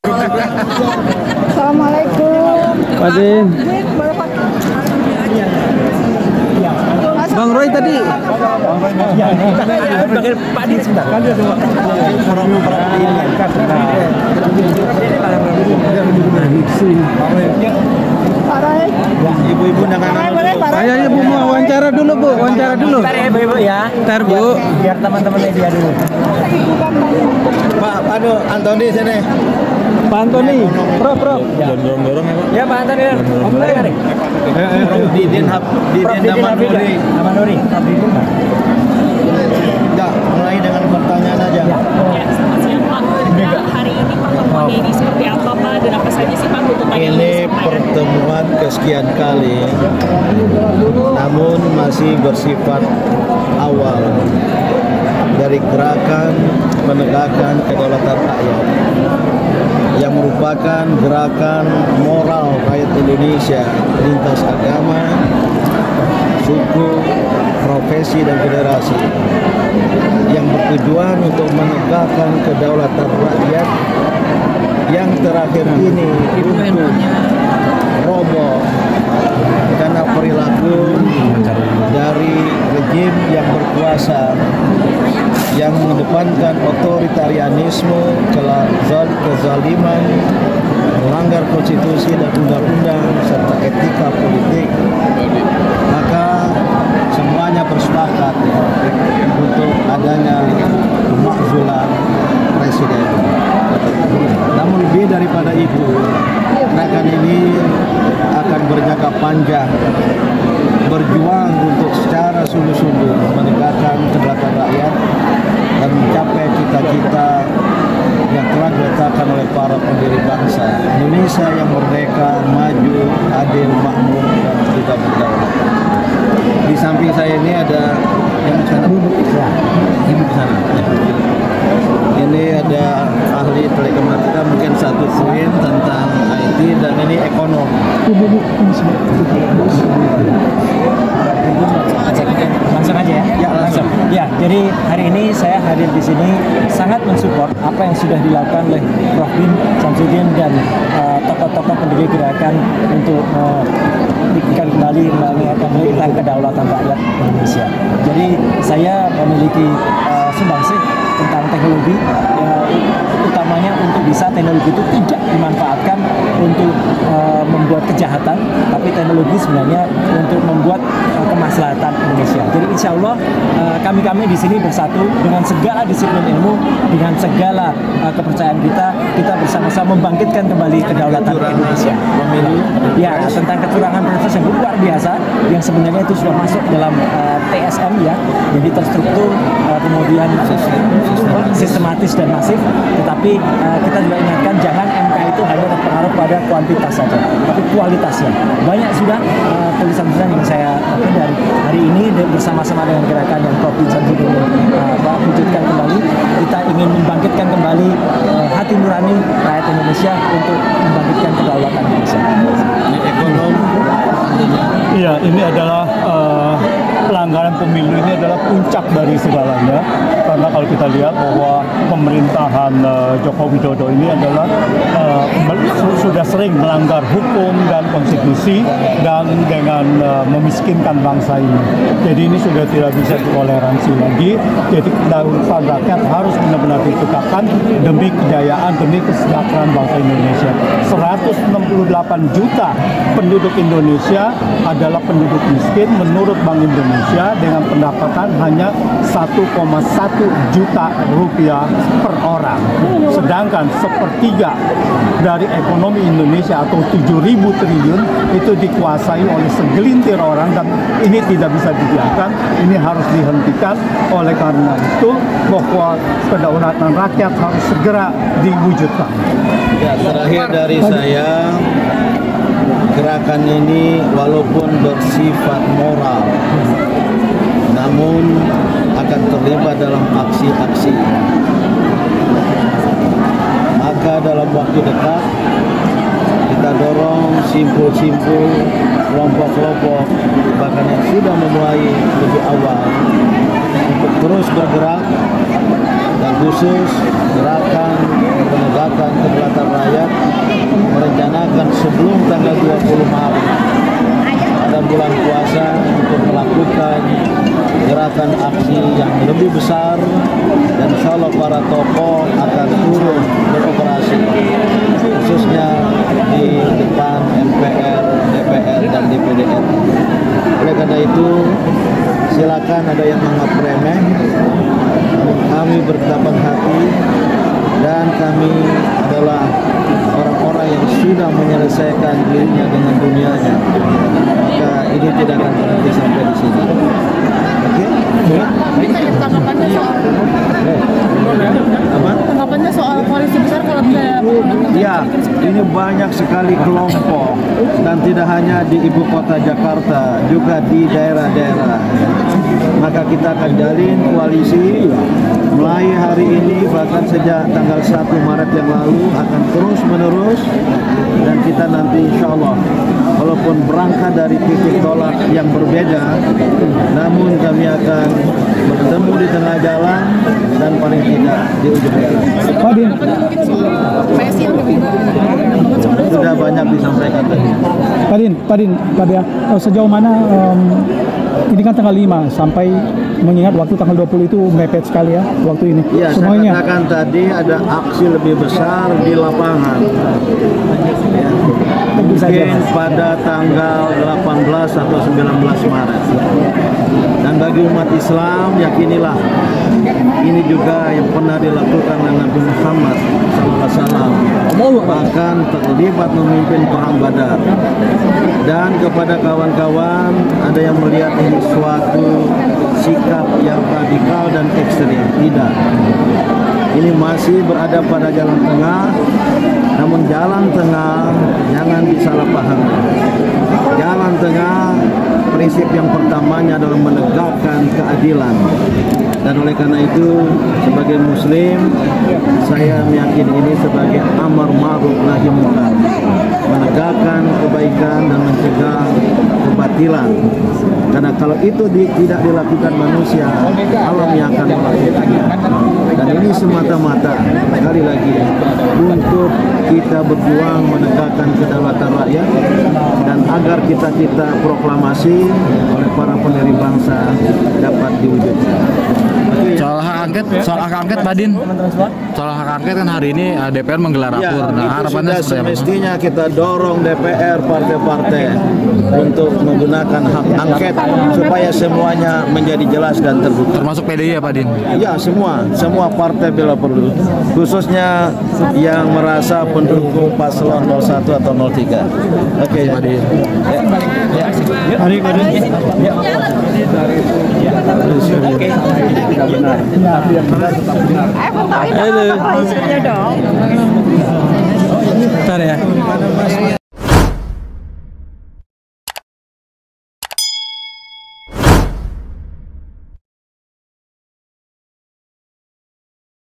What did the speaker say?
Assalamualaikum. Pak Din. Bang Roy tadi. Pak Din sebentar. Kan dia semua. Pak Roy. Ibu-ibu dengan Ayo Bu, wawancara dulu Bu, wawancara dulu. Ntar ya ibu-ibu ya. Ntar Bu. Biar teman-teman media dulu. Pak, aduh, Antoni sini. Pak Antoni, Prof. Dorong ya Pak Antoni. Mari. Didin Damanuri. Enggak, mulai dengan pertanyaan aja. Selamat siang Pak. Hari ini pertemuan ini seperti apa Pak dan apa saja sih Pak tuntutan yang Ini disampaikan? pertemuan kesekian kali, namun masih bersifat awal dari gerakan penegakan kedaulatan rakyat yang merupakan gerakan moral rakyat Indonesia lintas agama, suku, profesi, dan generasi yang bertujuan untuk menegakkan kedaulatan rakyat yang terakhir ini untuk roboh karena perilaku dari rejim yang berkuasa yang mengedepankan otoritarianisme, kezaliman, melanggar konstitusi dan undang-undang serta etika politik. Maka semuanya bersepakat untuk adanya pemakzulan presiden. Namun lebih daripada itu, gerakan ini akan berjangka panjang, berjuang untuk secara sungguh-sungguh menegakkan kedaulatan rakyat dan mencapai cita-cita yang telah diletakkan oleh para pendiri bangsa Indonesia yang merdeka, maju, adil, makmur, dan juga berdaulat. Di samping saya ini ada yang sana duduk ya, ini di sana. Ini ada ahli telematika, mungkin satu poin tentang IT, dan ini ekonom. Langsung aja ya. Ya, langsung. Ya, jadi hari ini saya hadir di sini sangat mensupport apa yang sudah dilakukan oleh Prof. Bin Samsudin dan tokoh-tokoh pendiri gerakan untuk meningkatkan kembali menegakkan kedaulatan rakyat Indonesia. Jadi saya memiliki sumbangsih tentang teknologi, utamanya untuk bisa teknologi itu tidak dimanfaatkan untuk membuat kejahatan, tapi teknologi sebenarnya untuk membuat kemaslahatan Indonesia. Jadi insya Allah kami di sini bersatu dengan segala disiplin ilmu, dengan segala kepercayaan kita bersama-sama membangkitkan kembali kedaulatan Indonesia. Ya, tentang kecurangan proses yang luar biasa, yang sebenarnya itu sudah masuk dalam TSM ya, jadi terstruktur, kemudian sistematis dan masif. Tetapi kita juga ingatkan jangan MK itu hanya terpengaruh pada kuantitas saja, tapi kualitasnya. Banyak sudah tulisan-tulisan yang saya dari hari ini bersama-sama dengan gerakan yang Prof. Samsudin wujudkan kembali. Kita ingin membangkitkan kembali hati nurani rakyat Indonesia untuk membangkitkan kedaulatan Indonesia. Ini ekonom. Iya, ini adalah pelanggaran pemilu ini adalah puncak dari segalanya, karena kalau kita lihat bahwa pemerintahan Joko Widodo ini adalah sudah sering melanggar hukum dan konstitusi dan dengan memiskinkan bangsa ini. Jadi ini sudah tidak bisa ditoleransi lagi. Jadi kedaulatan rakyat harus benar-benar ditegakkan demi kejayaan, demi kesejahteraan bangsa Indonesia. 168 juta penduduk Indonesia adalah penduduk miskin menurut Bank Indonesia dengan pendapatan hanya 1,1 juta rupiah per orang. Sedangkan sepertiga dari ekonomi Indonesia atau 7.000 triliun itu dikuasai oleh segelintir orang, dan ini tidak bisa dibiarkan, ini harus dihentikan. Oleh karena itu bahwa kedaulatan rakyat harus segera diwujudkan. Ya, terakhir dari saya, gerakan ini walaupun bersifat moral, namun akan terlibat dalam aksi-aksi. Maka dalam waktu dekat kita dorong simpul-simpul, kelompok-kelompok, bahkan yang sudah memulai lebih awal untuk terus bergerak dan khusus gerakan penegakan kedaulatan rakyat merencanakan sebelum tanggal 20 Maret pada bulan puasa untuk melakukan gerakan aksi yang lebih besar, dan insya Allah para tokoh akan turun beroperasi khususnya di depan MPR, DPR, dan DPD RI. Oleh karena itu silakan ada yang menganggap remeh, kami bertapang hati dan kami adalah orang-orang yang sudah menyelesaikan dirinya dengan dunianya, maka ini tidak akan berhenti sampai di sini. Oke? Tanggapannya soal Apa? tanggapannya soal koalisi besar kalau tidak Ya, ini banyak sekali kelompok dan tidak hanya di ibu kota Jakarta, juga di daerah-daerah. Maka kita akan jalin koalisi mulai hari ini, bahkan sejak tanggal 1 Maret yang lalu akan terus menerus, dan kita nanti insya Allah walaupun berangkat dari titik tolak yang berbeda, namun kami akan bertemu di tengah jalan dan paling tidak di ujung jalan. Pak Din, PSI yang lebih Sudah banyak disampaikan tadi. Pak Dia, sejauh mana ini kan tanggal 5 sampai mengingat waktu tanggal 20 itu mepet sekali ya waktu ini. Ya, saya semuanya. katakan tadi ada aksi lebih besar di lapangan. Ya. Tentu saja, Mungkin Mas. pada tanggal 18 atau 19 Maret. Dan bagi umat Islam, yakinilah ini juga yang pernah dilakukan oleh Nabi Muhammad SAW, bahkan terlibat memimpin perang Badar. Dan kepada kawan-kawan, ada yang melihat ini suatu sikap yang radikal dan ekstrim. Tidak. Ini masih berada pada jalan tengah, namun jalan tengah jangan disalahpahami. Jalan tengah, prinsip yang pertamanya adalah menegakkan keadilan. Dan oleh karena itu, sebagai Muslim, saya meyakini ini sebagai amar ma'ruf nahi munkar, menegakkan kebaikan dan mencegah kebatilan. Karena kalau itu tidak dilakukan manusia, alam yang akan melakukannya. Dan ini semata-mata, sekali lagi, untuk kita berjuang menegakkan kedaulatan rakyat, dan agar kita proklamasi oleh para pendiri bangsa dapat diwujudkan. Soal hak angket, Pak Din. Soal hak angket kan hari ini DPR menggelar Ya, rapor. Nah, itu harapannya sudah seperti apa? semestinya kita dorong DPR, partai-partai untuk menggunakan hak angket supaya semuanya menjadi jelas dan terbuka. Termasuk PDI ya, Pak Din? Ya, semua partai bila perlu, khususnya yang merasa pendukung paslon 01 atau 03. Oke, Pak Din. Hari Pak Din. koalisinya dong. Bentar ya.